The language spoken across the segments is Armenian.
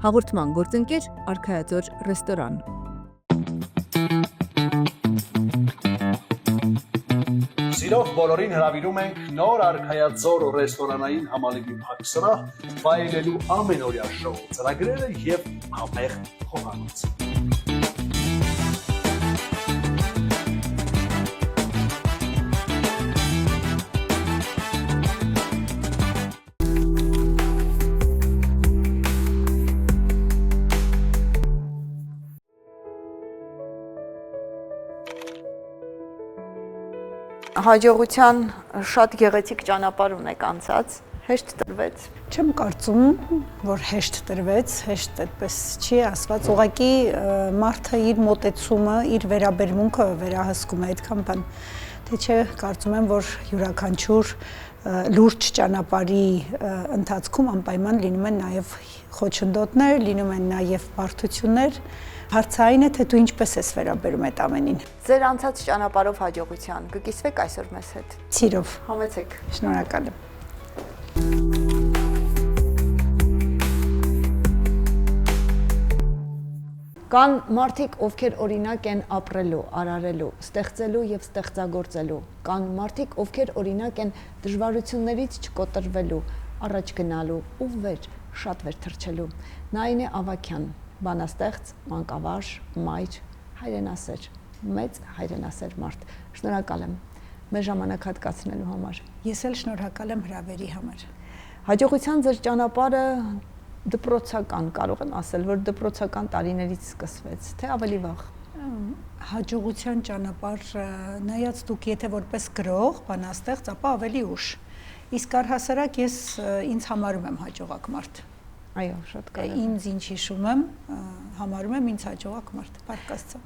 Հաղորդման գործընկեր Արքայաձոր ռեստորան։ Սիրով բոլորին հրավիրում ենք նոր Արքայաձոր ռեստորանային համալիրի փակսրահ վայելելու ամենօրյա շոու ծրագրերը եւ համեղ խոհանոց։ Հաջողության շատ գեղեցիկ ճանապարհ ունեք անցած, հեշտ տրվեց։ Չեմ կարծում, որ հեշտ տրվեց, հեշտ այդպես չի ասված, ուղղակի մարդը իր մոտեցումը, իր վերաբերմունքը վերահսկում է այդքան բան, թե չէ կարծում եմ, որ յուրաքանչյուր լուրջ ճանապարհի ընթացքում անպայման լինում են նաև խոչընդոտներ, լինում են նաև բարդություններ, հարցը այն է, թե դու ինչպես ես վերաբերում այդ ամենին։ Ձեր անցած ճանապարհով հաջողության կկիսվեք այսօր մեզ հետ։ Սիրով։ Համեցեք։ Շնորհակալ եմ։ Կան մարդիկ, ովքեր օրինակ են ապրելու, արարելու, ստեղծելու եւ ստեղծագործելու։ Կան մարդիկ, ովքեր օրինակ են դժվարություններից չկոտրվելու, առաջ գնալու ու շատ վեր թռչելու։ Նայինե Ավագյան, բանաստեղծ, մանկավարժ, մայր, հայրենասեր, մեծ հայրենասեր մարդ։ Շնորհակալ եմ մեր ժամանակ հատկացնելու համար։ Ես էլ շնորհակալ եմ հրավերի համար։ Հաջողության ձեր ճանապարհը դպրոցական, կարող եմ ասել, որ դպրոցական տարիներից սկսվեց, թե ավելի վաղ։ Հաջողության ճանապարհ, նայած դուք եթե որպես գրող, բանաստեղծ, ապա ավելի ուշ։ Իսկ առհասարակ ես ինձ համարում եմ հաջողակ մարդ։ Այո, շատ կարևոր։ Ինձ ինչ հիշում եմ, համարում եմ ինձ հաջողակ մարդ, պարկասցա։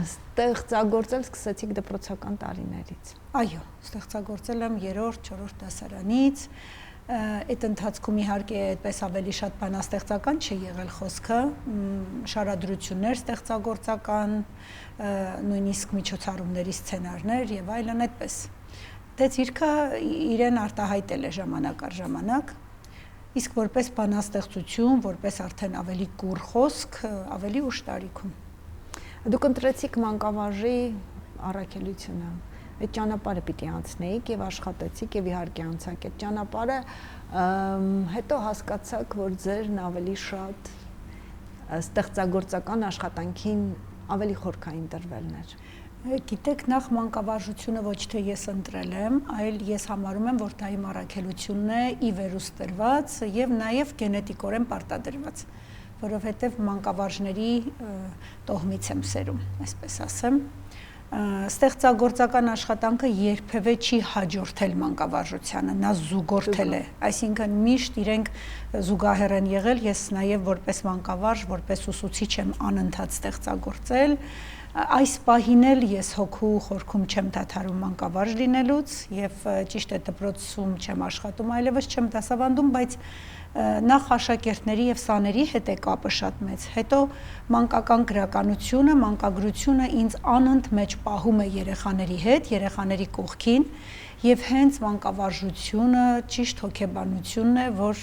Ստեղծագործել սկսեցիք դպրոցական տարիներից։ Այո, ստեղծագործել եմ 3-րդ, 4-րդ դասարանից։ Այդ ընթացքում իհարկե այդպես ավելի շատ բանաստեղծական չի եղել խոսքը, շարադրություններ ստեղծագործական, նույնիսկ միջոցառումների սցենարներ եւ այլն այդպես։ Դե ցիրքը իրեն արտահայտել է ժամանակ առ ժամանակ, իսկ որպես բանաստեղծություն, որպես արդեն ավելի կուռ խոսք, ավելի ուշ տարիքում։ Դուք ընտրեցիք մանկավարժի առաքելությունը։ Այդ ճանապարհը պիտի անցնեիք եւ աշխատեցիք եւ իհարկե անցաք այդ ճանապարհը, հետո հասկացաք, որ ձերն ավելի շատ ստեղծագործական աշխատանքին ավելի խորքային տրվելն էր։ Գիտեք, նախ մանկավարժությունը ոչ թե ես ընտրել եմ, այլ ես համարում եմ, որ դա իմ առաքելությունն է ի վերուս տրված եւ նաեւ գենետիկորեն պարտադրված, որովհետեւ մանկավարժների տոհմից եմ սերում, այսպես ասեմ։ Ստեղծագործական աշխատանքը երբևէ չի հաջորդել մանկավարժությանը, նա զուգորդել է, այսինքն միշտ իրենք զուգահեռ են եղել, ես նաև որպես մանկավարժ, որպես ուսուցիչ եմ անընդհատ ստեղծագործել, այս պահին էլ ես հոգու խորքում չեմ դադարում մանկավարժ լինելուց եւ ճիշտ է դպրոցում չեմ աշխատում, այլևս չեմ դասավանդում, բայց նախ աշակերտների եւ սաների հետ է կապը շատ մեծ, հետո մանկական գրականությունը, մանկագրությունը ինձ անընդմեջ պահում է երեխաների հետ, երեխաների կողքին եւ հենց մանկավարժությունը, ճիշտ հոգեբանությունն է, որ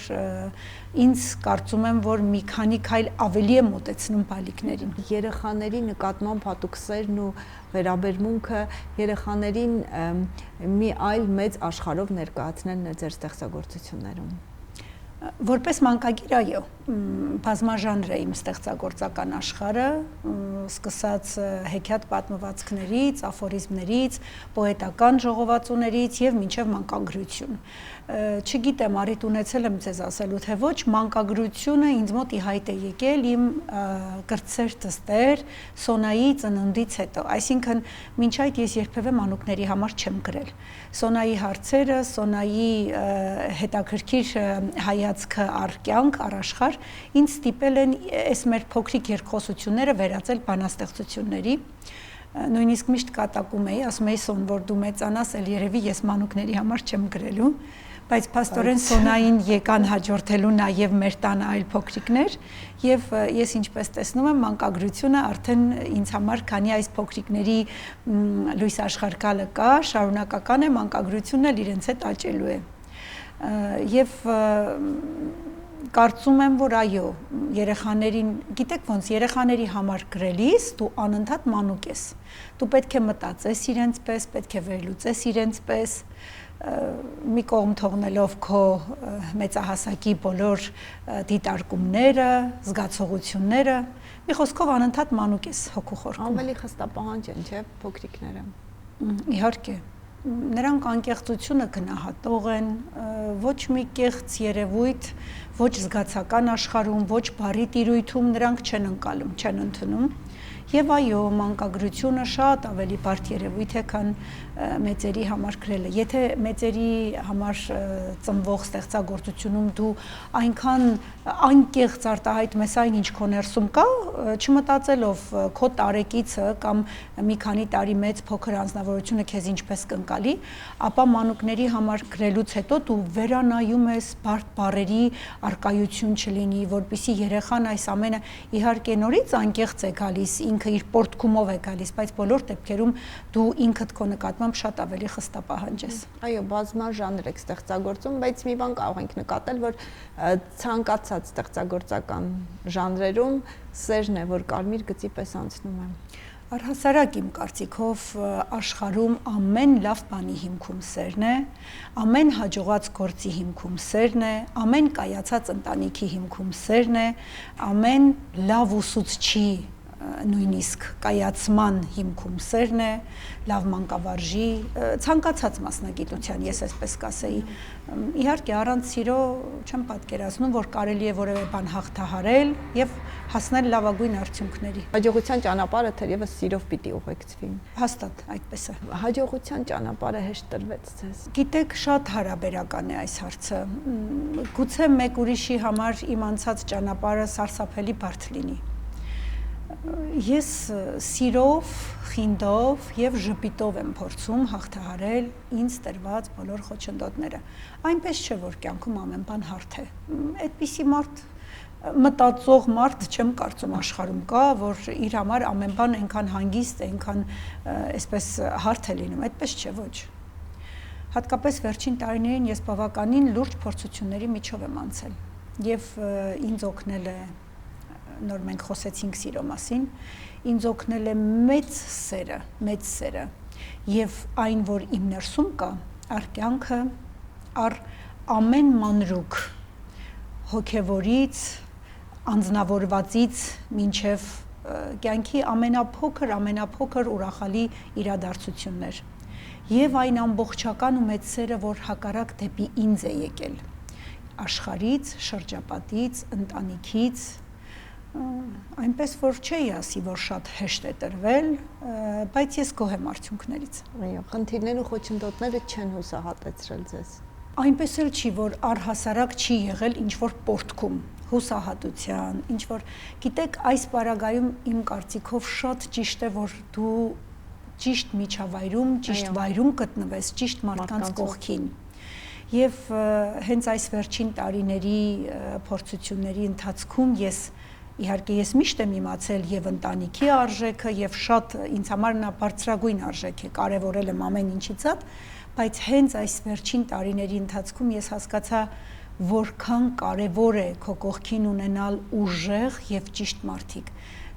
ինձ կարծում եմ, որ մի քանի քայլ ավելի է մոտեցնում բալիկներին։ Երեխաների նկատմամբ հատուկ սերն ու վերաբերմունքը երեխաներին մի այլ մեծ աշխարհով ներկայացնելն է ձեր ստեղծագործություններում։ Որպես մանկագիր, այո, բազմաժանր է իմ ստեղծագործական աշխարհը, սկսած հեքիաթ պատմվածքներից, աֆորիզմներից, պոետական ժողովածուներից եւ մինչեւ մանկագրություն։ Չգիտեմ, առիթ ունեցել եմ ձեզ ասելու, թե ոչ, մանկագրությունը ինձ մոտ ի հայտ է եկել իմ կրտսեր դստեր Սոնայի ծնունդից հետո, այսինքն մինչ այդ ես երբևէ մանուկների համար չեմ գրել։ Սոնայի հարցերը, Սոնայի հետաքրքիր հայացքը առ կյանք, առ աշխարհ ինձ ստիպել են այս մեր փոքրիկ երկխոսությունները վերածել բանաստեղծությունների։ Նույնիսկ միշտ կատակում էի, ասում էի Սոն, որ դու մեծանաս, էլ երևի ես մանուկների համար չեմ գրելու, բայց փաստորեն Սոնային եկան հաջորդելու նաև մեր տանը այլ փոքրիկներ եւ ես ինչպես տեսնում եմ մանկագրությունը արդեն ինձ համար քանի այս փոքրիկների լույս աշխարհակալը կա, շարունակական է մանկագրությունն էլ իրենց հետ աճելու է եւ կարծում եմ, որ այո, երեխաներին, գիտեք ոնց, երեխաների համար գրելիս դու անընդհատ մանուկ ես։ Դու պետք է մտածես իրենց պես, պետք է վերլուծես իրենց պես, մի կողմ թողնելով քո մեծահասակի բոլոր դիտարկումները, զգացողությունները, մի խոսքով անընդհատ մանուկ ես հոգու խորքում։ Ավելի խստապահանջ են, չէ՞, փոքրիկները։ Իհարկե, նրանք անկեղծությունը գնահատող են, ոչ մի կեղծ երևույթ, ոչ զգացական աշխարհում, ոչ բարի տիրույթում նրանք չեն ընկալում, չեն ընդունում։ Եվ այո, մանկագրությունը շատ ավելի բարդ երևույթ է, քան մեծերի համար գրելը։ Եթե մեծերի համար ծնվող ստեղծագործությունում դու այնքան անկեղծ արտահայտում ես այն, ինչ քո ներսում կա, չմտածելով քո տարեկիցը կամ մի քանի տարի մեծ փոքր անձնավորությունը քեզ ինչպես կընկալի, ապա մանուկների համար գրելուց հետո դու վերանայում ես բարդ բառերի արկայություն չլինի, որպեսզի երեխան այս ամենը իհարկե նորից անկեղծ է գալիս, ինքը իր պորտկումով է գալիս, բայց բոլոր դեպքերում դու ինքդ քո նկատմամբ շատ ավելի խստապահանջ ես։ Այո, բազմաժանր եք ստեղծագործում, բայց մի բան կարող ենք նկատել, որ ցանկացած ստեղծագործական ժանրերում սերն է, որ կարմիր գծի պես անցնում է։ Առհասարակ իմ կարծիքով աշխարհում ամեն լավ բանի հիմքում սերն է, ամեն հաջողած գործի հիմքում սերն է, ամեն կայացած ընտանիքի հիմքում սերն է, ամեն լավ ուսուցչի նույնիսկ կայացման հիմքում սերն է, լավ մանկավարժի, ցանկացած մասնագիտության, ես այսպես կասեի։ Իհարկե առանց սիրո չեմ պատկերացնում, որ կարելի է որևէ բան հաղթահարել եւ հասնել լավագույն արդյունքների։ Հաջողության ճանապարհը թերևս սիրով պիտի ուղեկցվի։ Հաստատ այդպես է։ Հաջողության ճանապարհը հեշտ տրվեց ձեզ։ Գիտեք, շատ հարաբերական է այս հարցը։ Գուցե մեկ ուրիշի համար իմ անցած ճանապարհը սարսափելի բարդ լինի։ Ես սիրով, խինդով եւ ժպիտով եմ փորձում հաղթահարել ինձ տրված բոլոր խոչընդոտները։ Այնպես չէ, որ կյանքում ամեն բան հարթ է։ Այդպիսի մարդ, մտածող մարդ չեմ կարծում աշխարհում կա, որ իր համար ամեն բան այնքան հանգիստ է, այնքան այսպես հարթ է լինում, այդպես չէ, ոչ։ Հատկապես վերջին տարիներին ես բավականին լուրջ փորձությունների միջով եմ անցել եւ ինձ օգնել է, նոր մենք խոսեցինք սիրո մասին, ինձ օգնել է մեծ սերը եւ այն, որ իմ ներսում կա, առ կյանքը, առ ամեն մանրուք, հոգեվորից, անձնավորվածից մինչև կյանքի ամենափոքր ուրախալի իրադարձություններ եւ այն ամբողջական ու մեծ սերը, որ հակառակ դեպի ինձ է եկել, աշխարհից, շրջապատից, ընտանիքից, այնպես որ չէի ասի, որ շատ հեշտ է տրվել, բայց ես գոհ եմ արդյունքներից։ Այո, խնդիրներն ու խոչընդոտները չեն հուսահատեցրել ձեզ։ Այնպես էլ չի, որ առհասարակ չի եղել ինչ-որ պորտքում, հուսահատության, ինչ-որ, գիտեք, այս պարագայում իմ կարծիքով շատ ճիշտ է, որ դու ճիշտ միջավայրում, ճիշտ վայրում գտնվես, ճիշտ մարդկանց կողքին։ Եվ հենց այս վերջին տարիների փորձությունների ընթացքում Իհարկե ես միշտ եմ իմացել եւ ընտանիքի արժեքը եւ շատ ինձ համար նա բարձրագույն արժեք է, կարեւորել եմ ամեն ինչից ած, բայց հենց այս վերջին տարիների ընթացքում ես հասկացա, որքան կարեւոր է քո կողքին ունենալ ուժեղ եւ ճիշտ մարդիկ։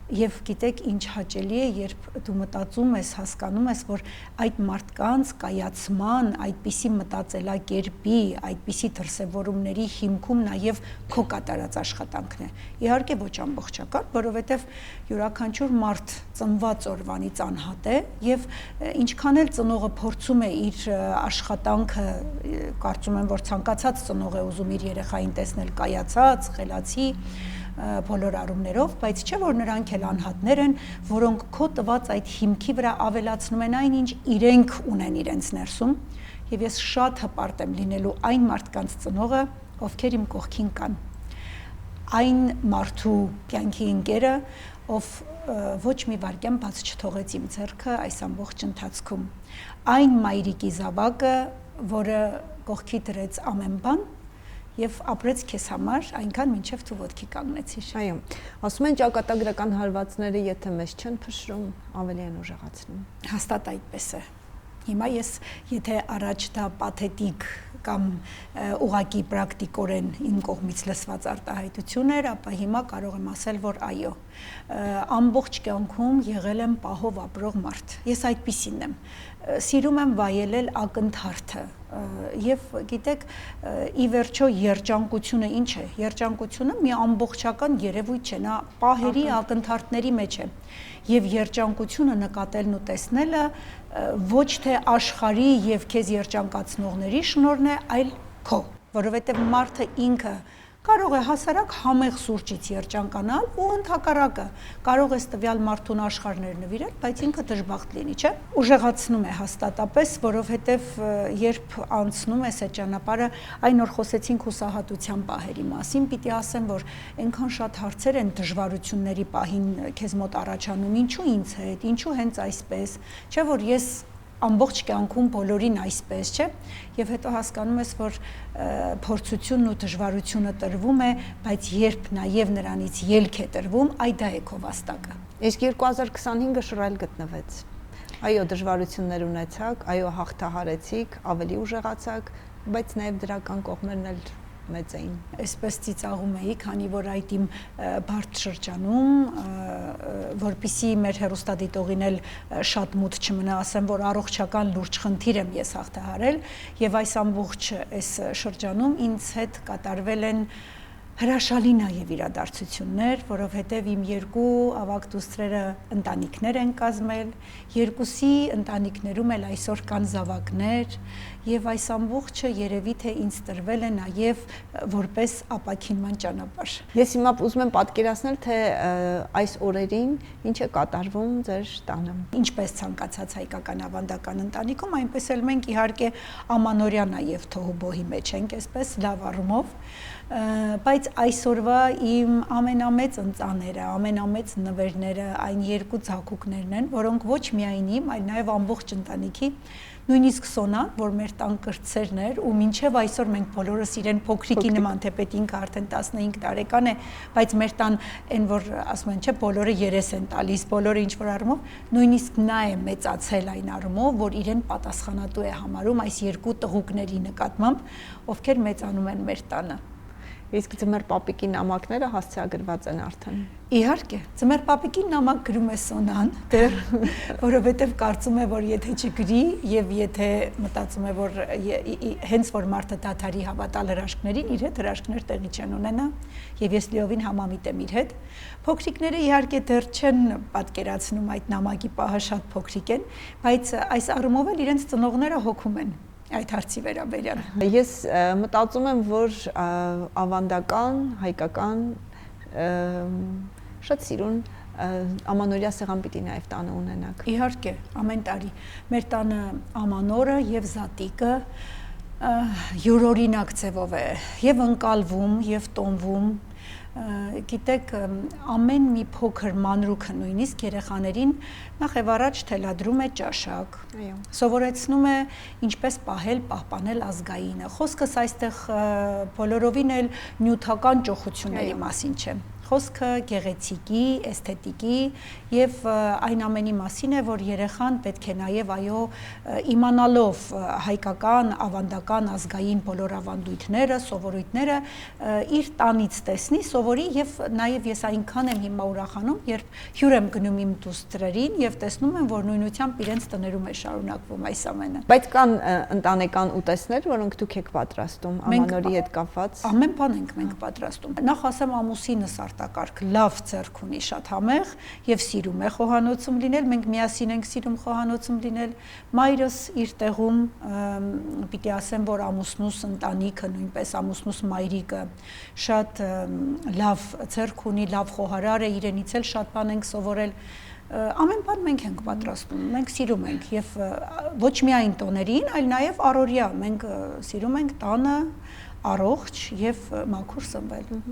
Եվ գիտեք ինչ հաճելի է, երբ դու մտածում ես, հասկանում ես, որ այդ մարդկանց կայացման, այդպիսի մտածելակերպի, այդպիսի դրսևորումների հիմքում նաև քո կատարած աշխատանքն է։ Իհարկե ոչ ամբողջական, որովհետև յուրաքանչյուր մարդ ծնված օրվանից անհատ է եւ ինչքան էլ ծնողը փորձում է իր աշխատանքը, կարծում եմ, որ ցանկացած ծնող է ուզում իր երեխային տեսնել կայացած, խելացի, բոլոր առումներով, բայց չէ որ նրանք էլ անհատներ են, որոնք քո տված այդ հիմքի վրա ավելացնում են այն, ինչ իրենք ունեն իրենց ներսում, եւ ես շատ հպարտ եմ լինելու այն մարդկանց ծնողը, ովքեր իմ կողքին կան։ Այն մարդու կյանքի ընկերը, ով ոչ մի վարքյան բաց չթողեց իմ ձեռքը այս ամբողջ ընթացքում։ Այն մայրիկի զավակը, որը կողքի դրեց ամեն բան եւ ապրեց քեզ համար այնքան մինչեւ դու ոտքի կանգնեցիր։ Այո, ասում են ճակատագրական հարվածները, եթե մեզ չեն փշրում, ավելի են ուժեղացնում։ Հաստատ այդպես է։ Հիմա ես, եթե առաջ դա պաթետիկ կամ ուղղակի պրակտիկորեն իմ կողմից լսված արտահայտություն էր, ապա հիմա կարող եմ ասել, որ այո, ամբողջ կյանքում եղել եմ պահով ապրող մարդ։ Ես այդպիսին եմ։ Սիրում եմ վայելել ակնթարթը եւ գիտեք, ի վերջո երջանկությունը ինչ է։ Երջանկությունը մի ամբողջական երևույթ չէ, նա պահերի ակնթարթների մեջ է։ Եվ երջանկությունը նկատելն ու տեսնելը ոչ թե աշխարհի եւ քեզ երջանկացնողների շնորհն է, այլ քո, որովհետեւ մարդը ինքը կարող է հասարակ համեղ սուրճից երջանկանալ ու ընդհակառակը կարող է տվյալ մարդուն աշխարհներ նվիրել, բայց ինքը դժբախտ լինի, չէ՞։ Ուժեղացնում է հաստատապես, որովհետև երբ անցնում ես այդ ճանապարհը, այն օր խոսեցինք հուսահատության պահերի մասին, պիտի ասեմ, որ այնքան շատ հարցեր են դժվարությունների պահին քեզ մոտ առաջանում, ինչու ինձ հետ, ինչու հենց այսպես, չէ՞ որ ես ամբողջ կյանքում բոլորին այսպես, չէ՞, եւ հետո հասկանում ես, որ փորձությունն ու դժվարությունը տրվում է, բայց երբ նաեւ նրանից ելք է տրվում, այ դա է քո վաստակը։ Իսկ 2025-ը շռայլ գտնվեց։ Այո, դժվարություններ ունեցաք, այո, հաղթահարեցիք, ավելի ուժեղացաք, բայց նաեւ դրական կողմերն էլ մեծ էին։ Այսպես ծիծաղում էի, քանի որ այդ իմ բարդ շրջանում, որպիսի մեր հեռուստադիտողին էլ շատ մութ չմնա, ասեմ, որ առողջական լուրջ խնդիր եմ ես հաղթահարել, եւ այս ամբողջ այս շրջանում ինձ հետ կատարվել են հրաշալի նաև իրադարձություններ, որովհետև իմ երկու ավագ դուստրերը ընտանիքներ են կազմել, երկուսի ընտանիքներում էլ այսօր կան զավակներ, եւ այս ամբողջը երևի թե ինձ տրվել է նաև որպես ապաքինման ճանապարհ։ Ես հիմա ուզում եմ պատկերացնել, թե այս օրերին ինչ է կատարվում ձեր տանը։ Ինչպես ցանկացած հայկական ավանդական ընտանիքում, այնպես էլ մենք իհարկե ամանորյա նաև թոհուբոհի մեջ ենք, այսպես լավ առումով, բայց այսօրվա իմ ամենամեծ ընծաները, ամենամեծ նվերները այն երկու ցակուկներն են, որոնք ոչ միայն իմ, այլ նաև ամբողջ ընտանիքի, նույնիսկ Սոնան, որ մեր տան կրտսերն էր, ու մինչև այսօր մենք բոլորս իրեն փոքրիկի նման, թեպետ ինքը արդեն 15 տարեկան է, բայց մեր տան այն որ ասում են, չէ, բոլորը երես են տալիս, բոլորը ինչ որ առումով, նույնիսկ նա է մեծացել այն առումով, որ իրեն պատասխանատու է համարում այս երկու տղուկների նկատմամբ, ովքեր մեծանում են մեր տանը։ Իսկ ձմեռ պապիկի նամակները հասցեագրված են արդեն։ Իհարկե, ձմեռ պապիկի նամակ գրում է Սոնան, դեռ, որովհետև կարծում է, որ եթե չգրի եւ եթե մտածում է, որ հենց որ մարդը դադարի հավատալ հրաշքներին, իր հետ հրաշքներ տեղի չեն ունենա, եւ ես լիովին համամիտ եմ իր հետ։ Փոքրիկները իհարկե դեռ չեն պատկերացնում այդ նամակի պահը շատ փոքրիկ են, բայց այս առումով էլ իրենց ծնողները հոգում են այդ հարցի վերաբերյալ։ Ես մտածում եմ, որ ավանդական, հայկական շատ սիրուն ամանորյա սեղան պիտի նաև տանը ունենաք։ Իհարկե, ամեն տարի մեր տանը ամանորը եւ զատիկը յուրօրինակ ձևով է եւ ընկալվում եւ տոնվում։ Գիտեք, ամեն մի փոքր մանրուքը նույնիսկ երեխաներին նախ եւ առաջ թելադրում է ճաշակ, սովորեցնում է ինչպես պահել, պահպանել ազգայինը։ Խոսքս այստեղ բոլորովին էլ նյութական ճոխությունների մասին չէ։ Խոսքը գեղեցիկի, էսթետիկի եւ այն ամենի մասին է, որ երեխան պետք է նաեւ այո իմանալով հայկական, ավանդական, ազգային բոլոր ավանդույթները, սովորույթները իր տանից տեսնի, սովորի եւ նաեւ ես այնքան եմ հիմա ուրախանում, երբ հյուր եմ գնում իմ դուստրերին եւ տեսնում եմ, որ նույնությամբ իրենց տներում է շարունակվում այս ամենը։ Բայց կան ընտանեկան ուտեստներ, որոնք դուք եք պատրաստում ամանորի հետ կապված։ Ամեն բան ենք մենք պատրաստում։ Նախ ասեմ ամուսինս արտակարգ լավ ձեռք ունի, շատ համեղ եւ սիրում է խոհանոցում լինել, մենք միասին ենք սիրում խոհանոցում լինել։ Մայրս իր տեղում պիտի ասեմ, որ ամուսնուս ընտանիքը, նույնպես ամուսնուս մայրիկը շատ լավ ձեռք ունի, լավ խոհարար է, իրենից էլ շատ բան ենք սովորել։ Ամեն բան մենք ենք պատրաստում, մենք սիրում ենք եւ ոչ միայն տոներին, այլ նաեւ առօրյա մենք սիրում ենք տանը առողջ եւ մաքուր սնվել։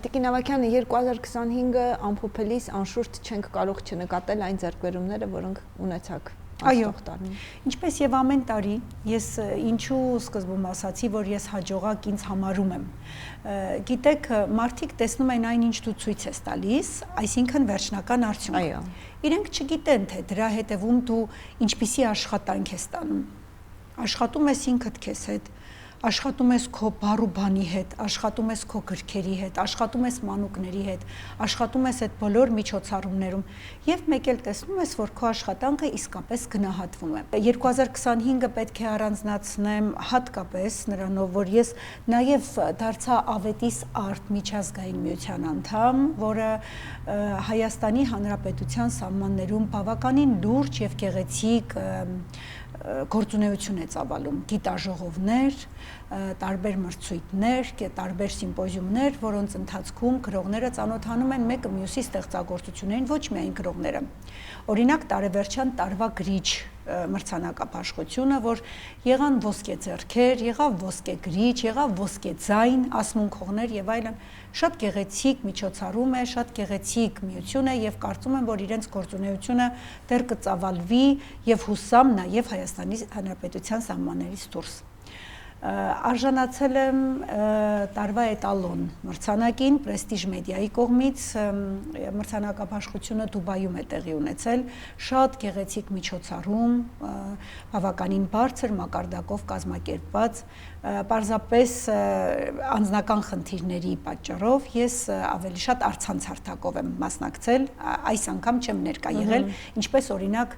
Տիկին Ավագյանը 2025-ը ամփոփելիս անշուշտ չենք կարող չնկատել այն ձեռքբերումները, որոնք ունեցաք այո տարին։ Ինչպես եւ ամեն տարի, ես ինչու սկզբում ասացի, որ ես հաջողակ ինձ համարում եմ։ Գիտեք, մարդիկ տեսնում են այն, ինչ դու ցույց ես տալիս, այսինքն վերջնական արդյունք։ Այո։ Իրենք չգիտեն, թե դրա հետևում դու ինչպիսի աշխատանք ես տանում։ Աշխատում ես ինքդ քեզ հետ, աշխատում ես քո բարուբանի հետ, աշխատում ես քո գրքերի հետ, աշխատում ես մանուկների հետ, աշխատում ես այդ բոլոր միջոցառումներում եւ մեկ էլ տեսնում ես, որ քո աշխատանքը իսկապես գնահատվում է։ 2025-ը պետք է առանձնացնեմ հատկապես նրանով, որ ես նաեւ դարձա Ավետիս Արտ միջազգային միության անդամ, որը Հայաստանի Հանրապետության սահմաններում բավականին լուրջ եւ գեղեցիկ գործունեություն է ծավալում, գիտաժողովներ, տարբեր մրցույթներ, տարբեր սիմպոզիումներ, որոնց ընթացքում գրողները ծանոթանում են մեկը մյուսի ստեղծագործություններին, ոչ միայն գրողները։ Օրինակ տարեվերջյան տարվա գրիչ մրցանակապաշխությունը, որ եղան ոսկե ձեռքեր, եղավ ոսկե գրիչ, եղավ ոսկե ձայն, ասմունքողներ եւ այլն, շատ գեղեցիկ միջոցառում է, շատ գեղեցիկ միություն է եւ կարծում եմ, որ իրենց գործունեությունը դեռ կծավալվի եւ հուսամ նաեւ Հայաստանի Հանրապետության սահմաններից դուրս։ Արժանացել եմ տարվա էտալոն մրցանակին Պրեստիժ մեդիայի կողմից, մրցանակապաշխությունը Դուբայում է տեղի ունեցել, շատ գեղեցիկ միջոցառում, բավականին բարձր մակարդակով կազմակերպված, պարզապես անձնական խնդիրների պատճառով ես ավելի շատ առցանց եմ մասնակցել, այս անգամ չեմ ներկա եղել, ինչպես օրինակ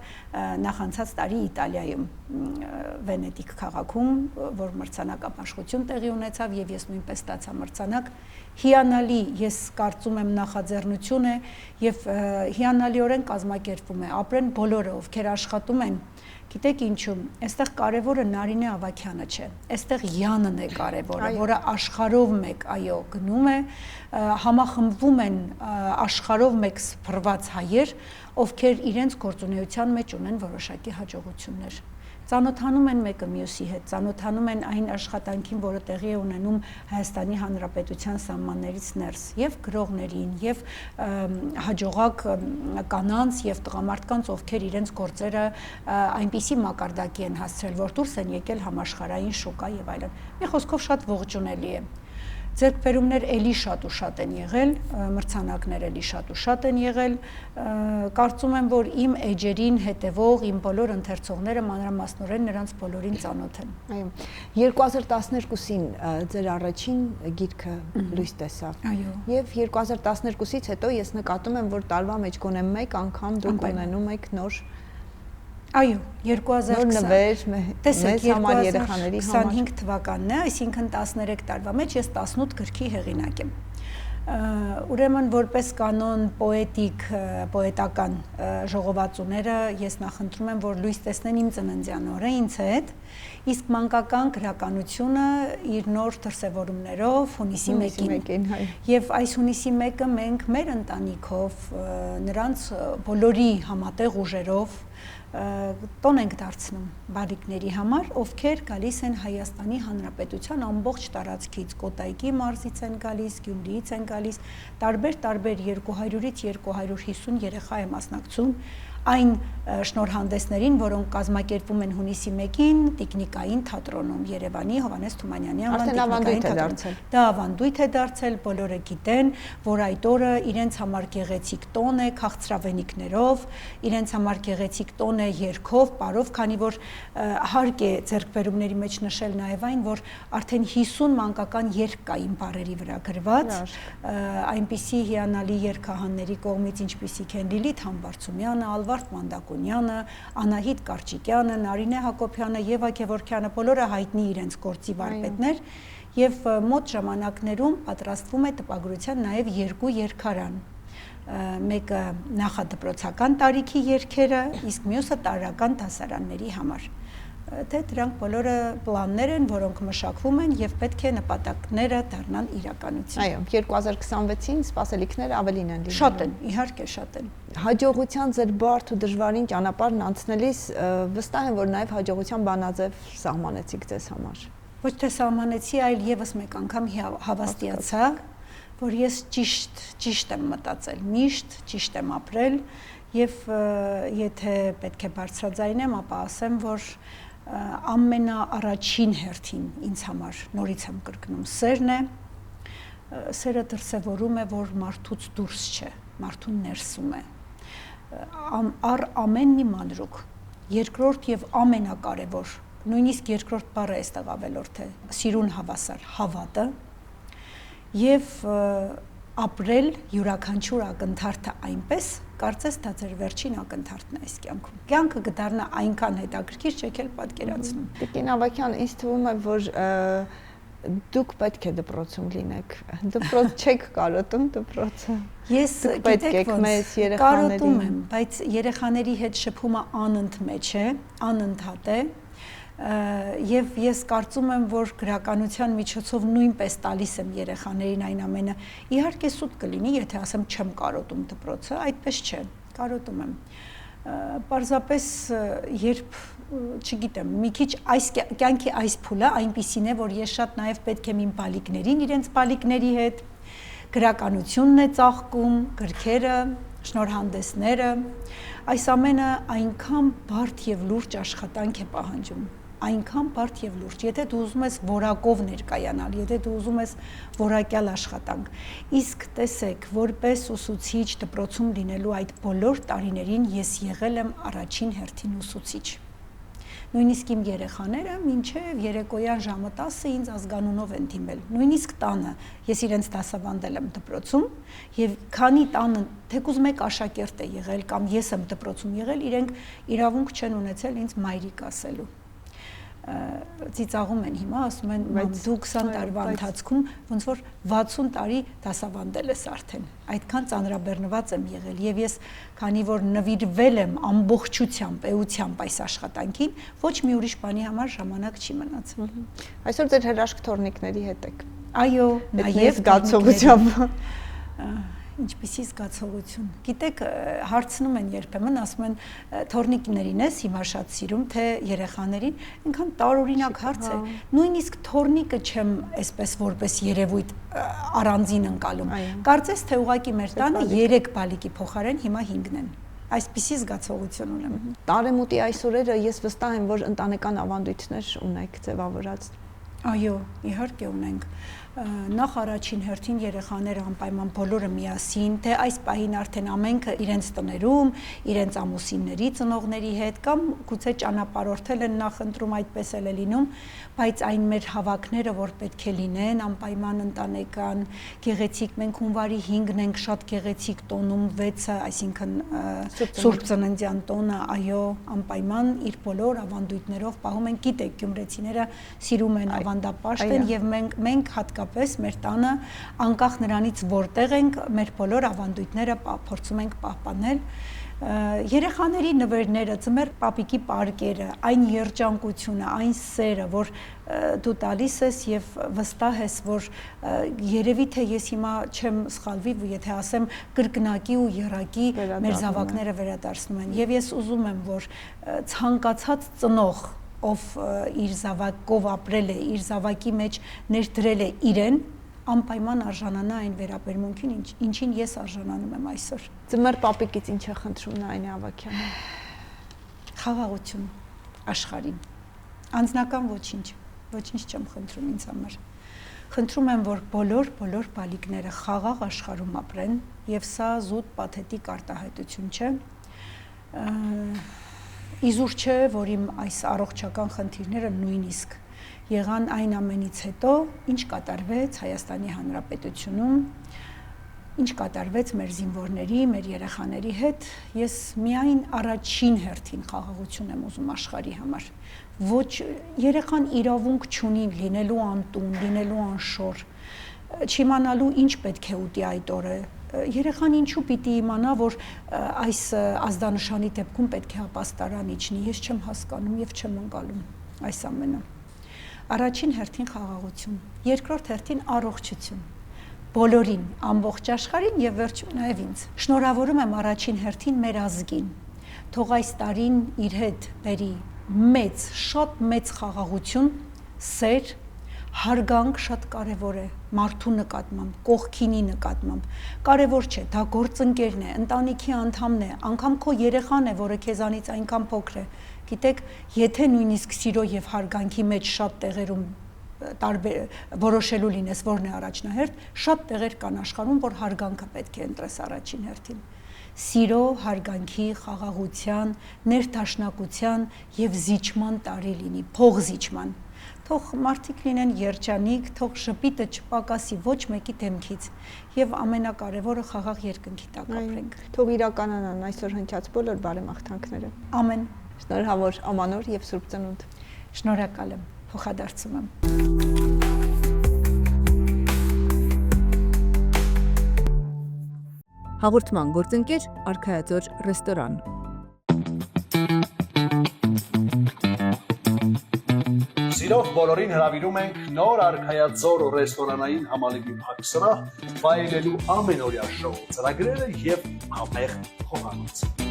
նախանցած տարի Իտալիայում, Վենետիկ քաղաքում, որ մրցանակապաշխություն տեղի ունեցավ եւ ես նույնպես ստացա մրցանակ, հիանալի, ես կարծում եմ նախաձեռնություն է եւ հիանալիորեն կազմակերպվում է, ապրեն բոլորը, ովքեր աշխատում են։ Գիտեք ինչու, այստեղ կարևորը Նարինե Ավագյանը չէ, այստեղ Յանն է կարևորը, որը աշխարհով մեկ, այո, գնում է, համախմբվում են աշխարհով մեկ սփռված հայեր, ովքեր իրենց գործունեության մեջ ունեն որոշակի հաջողություններ։ Ծանոթանում են մեկը մյուսի հետ, ծանոթանում են այն աշխատանքին, որը տեղի է ունենում Հայաստանի Հանրապետության սահմաններից ներս, եւ գրողներին, եւ հաջողակ կանանց եւ տղամարդկանց, ովքեր իրենց գործերը այնպիսի մակարդակի են հասցրել, որ դուրս են եկել համաշխարհային շուկա եւ այլն։ Մի խոսքով շատ ողջունելի է։ Ձեռքբերումներ էլի շատ ու շատ են եղել, մրցանակներ էլի շատ ու շատ են եղել, կարծում եմ, որ իմ էջերին հետևող, իմ բոլոր ընթերցողները մանրամասնորեն նրանց բոլորին ծանոթ են։ Այո, 2012-ին ձեր առաջին գիրքը լույս տեսավ։ Այո։ Եվ 2012-ից հետո ես նկատում եմ, որ տարվա մեջ գոնե մեկ անգամ դուք ունենում եք նոր Այո, 2020 տեսեք 2025 թվականն է, այսինքն 13 տարվա մեջ ես 18 գրքի հեղինակ եմ։ Ուրեմն որպես կանոն պոետական ժողովածուները ես նախընտրում եմ, որ լույս տեսնեն իմ ծննդյան օրը ինձ հետ, իսկ մանկական գրականությունը իր նոր դրսևորումներով հունիսի 1-ին։ Եվ այս հունիսի 1-ը մենք մեր ընտանիքով, նրանց բոլորի համատեղ ուժերով տոն ենք դարձնում բարիկների համար, ովքեր գալիս են Հայաստանի Հանրապետության ամբողջ տարածքից, Կոտայքի մարզից են գալիս, Գյումրիից են գալիս, տարբեր 200-ից 250 երեխա է մասնակցում այն շնորհանդեսներին, որոնք կազմակերպվում են հունիսի 1-ին Տիկնիկային թատրոնում Երևանի Հովհաննես Թումանյանի անվան Տիկնիկային թատրոնում։ Դա ավանդույթ է դարձել, բոլորը գիտեն, որ այդ օրը իրենց համար գեղեցիկ տոն է քաղցրավենիքներով, իրենց համար գեղեցիկ տոն է երգով, պարով, քանի որ հարկ է ձեռքբերումների մեջ նշել նաև այն, որ արդեն 50 մանկական երգ կա իմ բառերի վրա գրված, այնպիսի հիանալի երգահանների կողմից, ինչպիսիք են Լիլիթ Համբարձումյանը, Ալվարդ Մանդակունյանը, Անահիտ Կարճիկյանը, Նարինե Հակոբյանը, Եվա Գևորգյանը, բոլորը հայտնի իրենց գործի վարպետներ, եւ մոտ ժամանակներում պատրաստվում է տպագրության նաև 2 երգարան։ Մեկը նախադպրոցական տարիքի երգերը, իսկ մյուսը տարրական դասարանների համար։ Թե դրանք բոլորը պլաններ են, որոնք մշակվում են եւ պետք է նպատակները դառնան իրականություն։ Այո, 2026-ին սպասելիքները ավելին են լինելու։ Շատ են, իհարկե շատ են։ Հաջողության ձեր բարդ ու դժվարին ճանապարհն անցնելիս վստահ եմ, որ նաեւ հաջողության բանաձև սահմանեցիք ձեզ համար։ Ոչ թե սահմանեցի, այլ եւս մեկ անգամ հավաստիացա, որ ես ճիշտ եմ մտածել, միշտ ճիշտ եմ ապրել եւ եթե պետք է բարձրաձայնեմ, ապա ասեմ, որ ամենաառաջին հերթին ինձ համար նորից եմ կրկնում սերն է, սերը դրսևորում է, որ մարդուց դուրս չէ, մարդուն ներսում է, առ ամեն մի մանրուք, երկրորդ եւ ամենակարևոր նույնիսկ երկրորդ բառը այստեղ ավելորդ է, սիրուն հավասար հավատը եւ ապրել յուրաքանչյուր ակնթարթը այնպես, կարծես դա ձեր վերջին ակնթարթն է այս կյանքում։ Կյանքը կդառնա այնքան հետաքրքիր, չեք էլ պատկերացնում։ Տիկին Ավագյան, ինձ թվում է, որ դուք պետք է դպրոցում լինեք։ Դպրոց չեք կարոտում դպրոցը։ Ես գիտեք ոնց կարոտում եմ, բայց երեխաների հետ շփումը անընդմեջ է, անընդհատ է։ Եվ ես կարծում եմ, որ գրականության միջոցով նույնպես տալիս եմ երեխաներին այն ամենը։ Իհարկե սուտ կլինի, եթե ասեմ չեմ կարոտում դպրոցը, այդպես չէ, կարոտում եմ։ Պարզապես երբ, չգիտեմ, մի քիչ այս կյանքի այս փուլը այնպիսին է, որ ես շատ նաև պետք եմ իմ բալիկներին իրենց բալիկների հետ, գրականությունն է ծաղկում, գրքերը, շնորհանդեսները, այս ամենը այնքան բարդ եւ լուրջ աշխատանք է պահանջում, այնքան բարդ եւ լուրջ, եթե դու ուզում ես որակով ներկայանալ, եթե դու ուզում ես որակյալ աշխատանք, իսկ տեսեք, որպես ուսուցիչ դպրոցում լինելու այդ բոլոր տարիներին ես եղել եմ առաջին հերթին ուսուցիչ։ Նույնիսկ իմ երեխաները մինչև երեկոյան ժամը 10-ը ինձ ազգանունով են դիմել, նույնիսկ տանը, ես իրենց դասավանդել եմ դպրոցում եւ քանի տանը թեկուզ մեկ աշակերտ է եղել կամ ես եմ դպրոցում եղել, իրենք իրավունք չեն ունեցել ինձ մայրիկ ասելու։ Ծիծաղում են հիմա, ասում են դու 20 տարվա ընթացքում ոնց որ 60 տարի դասավանդել ես արդեն, այդքան ծանրաբեռնված եմ եղել եւ ես քանի որ նվիրվել եմ ամբողջությամբ, էությամբ այս աշխատանքին, ոչ մի ուրիշ բանի համար ժամանակ չի մնացել։ Այսօր ձեր հրաշք թորնիկների հետ եք։ Այո, նաեւ զգացողությամբ։ Ինչպիսի զգացողություն։ Գիտեք, հարցնում են երբեմն, ասում են թորնիկներին ես հիմա շատ սիրում, թե երեխաներին, այնքան տարօրինակ հարց է։ Նույնիսկ թորնիկը չեմ այսպես որպես երևույթ առանձին ընկալում։ Կարծես թե ուղղակի մեր տանը 3 բալիկի փոխարեն հիմա 5-ն են։ Այսպիսի զգացողություն ունեմ։ Տարեմուտի այս օրերը ես վստահ եմ, որ ընտանեկան ավանդույթներ ունեք ձևավորած։ Այո, իհարկե ունենք։ Նախ առաջին հերթին երեխաները անպայման բոլորը միասին, թե այս պահին արդեն ամենքը իրենց տներում, իրենց ամուսինների, ծնողների հետ կամ գուցե ճանապարհորդել են նախընտրում, այդպես էլ է լինում, բայց այն մեր հավաքները, որ պետք է լինեն, անպայման ընտանեկան, գեղեցիկ, մենք հունվարի 5-ն ենք շատ գեղեցիկ տոնում, 6-ը, այսինքն Սուրբ Ծննդյան տոնը, այո, անպայման իր բոլոր ավանդույթներով պահում են, գիտեք, գյումրեցիները սիրում են ավանդապաշտ են եւ մենք հատկապես մեր տանը անկախ նրանից որտեղ ենք մեր բոլոր ավանդույթները փորձում ենք պահպանել երեխաների նվերները ծմեր պապիկի պարկերը այն երջանկությունը այն սերը որ դու տալիս ես եւ վստահ ես որ երևի թե ես հիմա չեմ սխալվի եթե ասեմ կրկնակի ու երակի մեր զավակները վերադարձնում են եւ ես ուզում եմ որ ցանկացած ծնող ով իր զավակով ապրել է, իր զավակի մեջ ներդրել է իրեն, անպայման արժանանա այն վերաբերմունքին, ինչին ես արժանանում եմ այսօր։ Ձմեռ պապիկից ինչ է խնդրում Նայինե Ավագյանը։ Խաղաղություն աշխարհին։ Անձնական ոչինչ չեմ խնդրում ինձ համար։ Խնդրում եմ, որ բոլոր բալիկները խաղաղ աշխարհում ապրեն, եւ սա զուտ պաթետիկ արտահայտություն չէ։ Իզուր չէ, որ իմ այս առողջական խնդիրները նույնիսկ եղան այն ամենից հետո, ինչ կատարվեց Հայաստանի Հանրապետությունում, ինչ կատարվեց մեր զինվորների, մեր երեխաների հետ, ես միայն առաջին հերթին խաղաղություն եմ ուզում աշխարհի համար։ Ոչ երեխան իրավունք չունի լինելու անտուն, լինելու անշոր, չիմանալու ինչ պետք է ուտի այդ օրը։ Երեխան ինչու պիտի իմանա, որ այս ազդանշանի դեպքում պետք է ապաստարան իջնի, ես չեմ հասկանում եւ չեմ ընկալում այս ամենը։ Առաջին հերթին խաղաղություն, երկրորդ հերթին առողջություն։ Բոլորին, ամբողջ աշխարհին եւ վերջում նաեւ ինձ։ Շնորհավորում եմ առաջին հերթին մեր ազգին։ Թող այս տարին իր հետ բերի մեծ, շատ մեծ խաղաղություն, սեր, հարգանք շատ կարևոր է մարդու նկատմամբ, կողքինի նկատմամբ։ Կարևոր չէ, դա գործընկերն է, ընտանիքի անդամն է, անգամ քո երեխան է, որը քեզանից այնքան փոքր է։ Գիտեք, եթե նույնիսկ սիրո եւ հարգանքի մեջ շատ տեղերում որոշելու լինես, որն է առաջնահերթ, շատ տեղեր կան աշխարհում, որ հարգանքը պետք է ընտրես առաջին հերթին։ սիրո, հարգանքի, խաղաղության, ներդաշնակության եւ զիջման տարի լինի, փողզիջման։ Թող մարդիկ լինեն երջանիկ, թող շփիտը չպակասի ոչ մեկի դեմքից եւ ամենակարևորը խաղաղ երկնքի տակ ապրենք։ Թող իրականանան այսօր հնչած բոլոր բարեմաղթանքները։ Ամեն։ Շնորհավոր Ամանոր եւ Սուրբ Ծնունդ։ Շնորհակալ եմ, փոխադարձում եմ։ Հաղորդման գործընկեր Արքայաձոր ռեստորան։ Սիրով բոլորին հրավիրում ենք նոր Արքայաձոր ռեստորանային համալիրի փակ սրահ վայելելու ամենօրյա շոու ծրագրերը եւ համեղ խոհանոց։